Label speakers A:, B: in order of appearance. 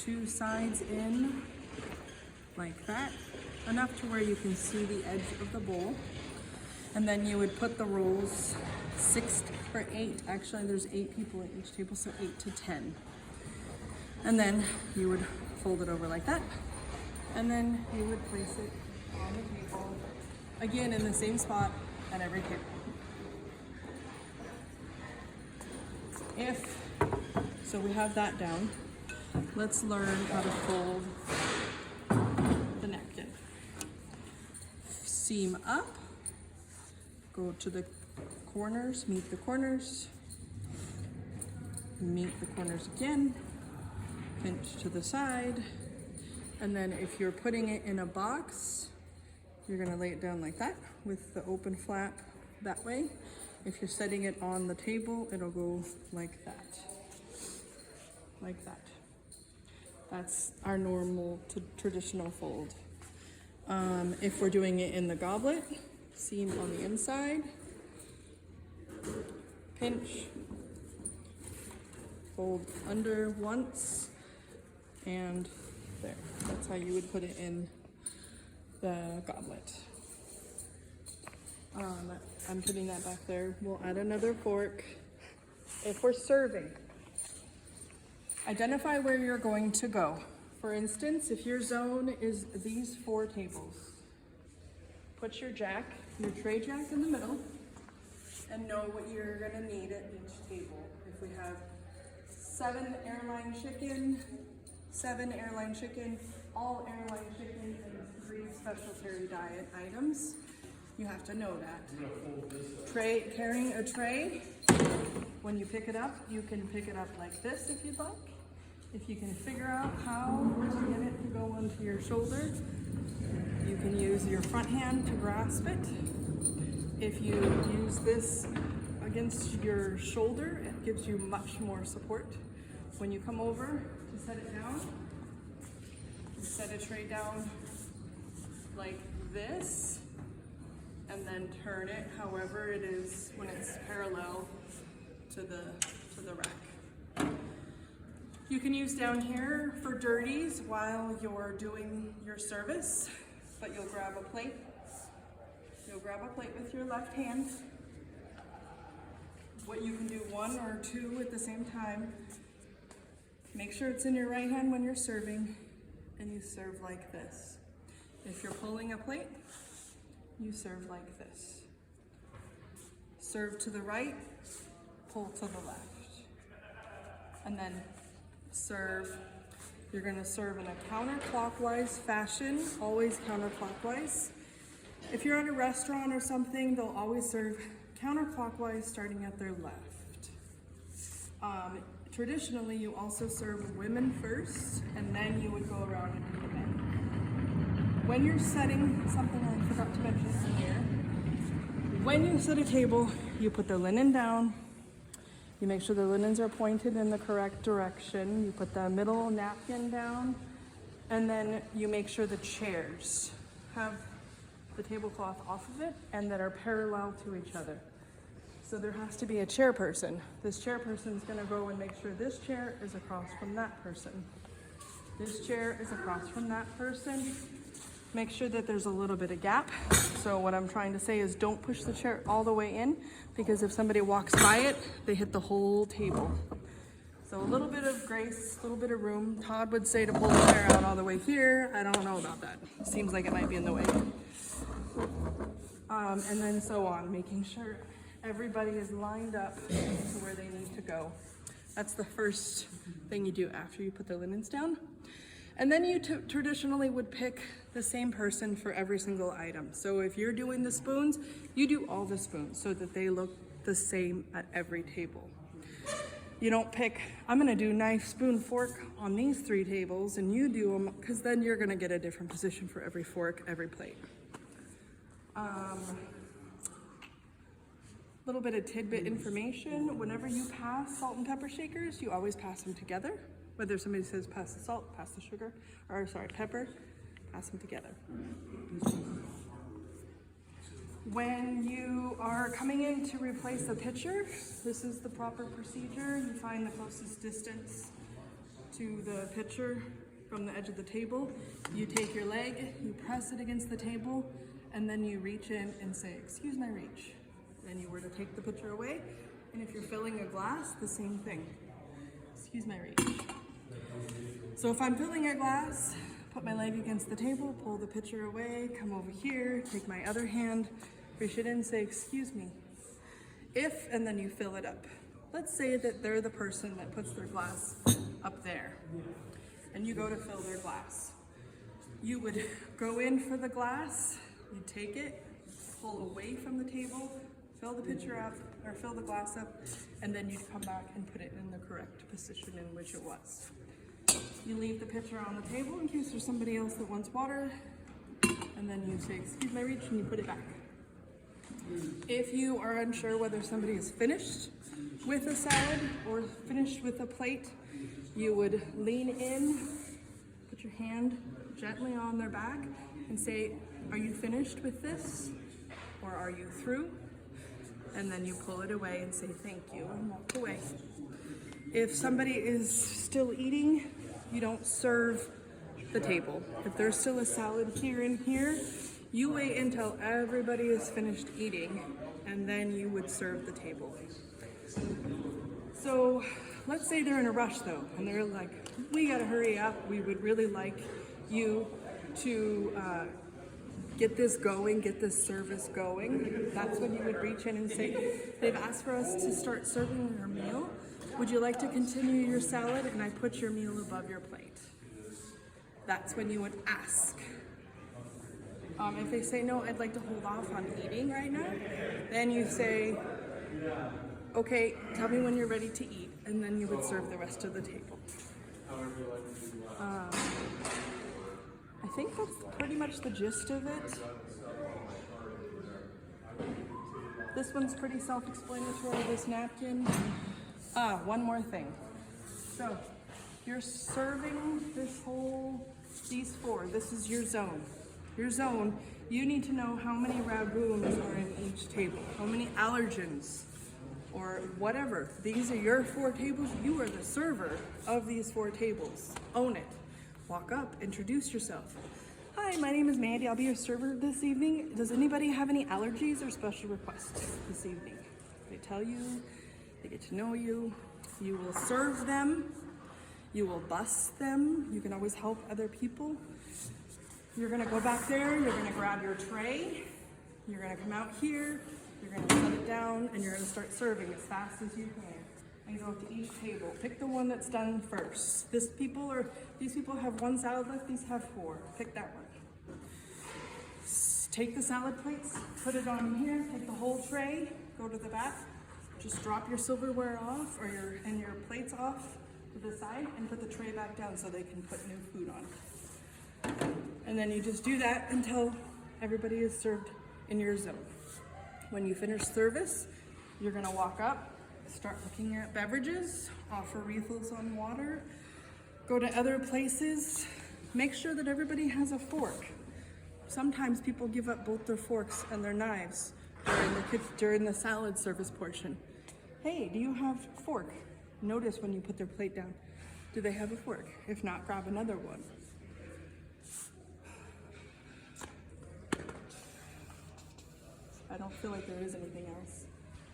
A: two sides in like that, enough to where you can see the edge of the bowl. And then you would put the rolls 6 or 8. Actually, there's 8 people at each table, so 8 to 10. And then you would fold it over like that. And then you would place it on the table, again in the same spot at every table. So we have that down. Let's learn how to fold the napkin. Seam up, go to the corners, meet the corners, meet the corners again, pinch to the side, and then if you're putting it in a box, you're gonna lay it down like that with the open flap that way. If you're setting it on the table, it'll go like that. Like that. That's our normal traditional fold. If we're doing it in the goblet, seam on the inside, pinch, fold under once, and there. That's how you would put it in the goblet. I'm putting that back there. We'll add another fork. If we're serving, identify where you're going to go. For instance, if your zone is these 4 tables, put your tray jack in the middle, and know what you're gonna need at each table. If we have 7 airline chicken, all airline chicken, and 3 specialty diet items, you have to know that. Carrying a tray, when you pick it up, you can pick it up like this if you'd like. If you can figure out how to get it to go onto your shoulder, you can use your front hand to grasp it. If you use this against your shoulder, it gives you much more support. When you come over to set it down, you set a tray down like this, and then turn it however it is when it's parallel to the rack. You can use down here for dirties while you're doing your service, but you'll grab a plate. You'll grab a plate with your left hand. What you can do 1 or 2 at the same time. Make sure it's in your right hand when you're serving, and you serve like this. If you're pulling a plate, you serve like this. Serve to the right, pull to the left. And then serve. You're gonna serve in a counterclockwise fashion, always counterclockwise. If you're at a restaurant or something, they'll always serve counterclockwise starting at their left. Traditionally, you also serve women first, and then you would go around and do men. When you're setting, something I forgot to mention earlier, when you set a table, you put the linen down. You make sure the linens are pointed in the correct direction. You put the middle napkin down, and then you make sure the chairs have the tablecloth off of it and that are parallel to each other. So there has to be a chairperson. This chairperson is gonna go and make sure this chair is across from that person. This chair is across from that person. Make sure that there's a little bit of gap. So what I'm trying to say is don't push the chair all the way in, because if somebody walks by it, they hit the whole table. So a little bit of grace, a little bit of room. Todd would say to pull the chair out all the way here. I don't know about that. Seems like it might be in the way. And then so on, making sure everybody is lined up to where they need to go. That's the first thing you do after you put the linens down. And then you traditionally would pick the same person for every single item. So if you're doing the spoons, you do all the spoons so that they look the same at every table. You don't pick, I'm gonna do knife, spoon, fork on these 3 tables, and you do them, because then you're gonna get a different position for every fork, every plate. Little bit of tidbit information. Whenever you pass salt and pepper shakers, you always pass them together. Whether somebody says pass the salt, pass the sugar, or sorry, pepper, pass them together. When you are coming in to replace the pitcher, this is the proper procedure. You find the closest distance to the pitcher from the edge of the table. You take your leg, you press it against the table, and then you reach in and say, "Excuse my reach." Then you were to take the pitcher away, and if you're filling a glass, the same thing. "Excuse my reach." So if I'm filling a glass, put my leg against the table, pull the pitcher away, come over here, take my other hand, reach it in, say, "Excuse me." And then you fill it up. Let's say that they're the person that puts their glass up there, and you go to fill their glass. You would go in for the glass, you take it, pull away from the table, fill the pitcher up, or fill the glass up, and then you'd come back and put it in the correct position in which it was. You leave the pitcher on the table in case there's somebody else that wants water, and then you say, "Excuse my reach," and you put it back. If you are unsure whether somebody is finished with a salad or finished with a plate, you would lean in, put your hand gently on their back, and say, "Are you finished with this? Or are you through?" And then you pull it away and say, "Thank you," and walk away. If somebody is still eating, you don't serve the table. If there's still a salad here and here, you wait until everybody is finished eating, and then you would serve the table. So let's say they're in a rush though, and they're like, "We gotta hurry up. We would really like you to get this going, get this service going." That's when you would reach in and say, "They've asked for us to start serving your meal. Would you like to continue your salad? And I put your meal above your plate." That's when you would ask. If they say, "No, I'd like to hold off on eating right now," then you say, "Okay, tell me when you're ready to eat," and then you would serve the rest of the table. I think that's pretty much the gist of it. This one's pretty self-explanatory, this napkin. One more thing. So, you're serving these four. This is your zone. Your zone, you need to know how many ragoons are in each table, how many allergens, or whatever. These are your 4 tables. You are the server of these 4 tables. Own it. Walk up, introduce yourself. "Hi, my name is Mandy. I'll be your server this evening. Does anybody have any allergies or special requests this evening?" They tell you, they get to know you. You will serve them. You will bus them. You can always help other people. You're gonna go back there, you're gonna grab your tray, you're gonna come out here, you're gonna set it down, and you're gonna start serving as fast as you can. And go to each table. Pick the one that's done first. These people have 1 salad left, these have 4. Pick that one. Take the salad plates, put it on here, take the whole tray, go to the back, just drop your silverware off or your plates off to the side, and put the tray back down so they can put new food on. And then you just do that until everybody is served in your zone. When you finish service, you're gonna walk up, start looking at beverages, offer refills on water, go to other places, make sure that everybody has a fork. Sometimes people give up both their forks and their knives during the salad service portion. "Hey, do you have a fork?" Notice when you put their plate down, do they have a fork? If not, grab another one. I don't feel like there is anything else.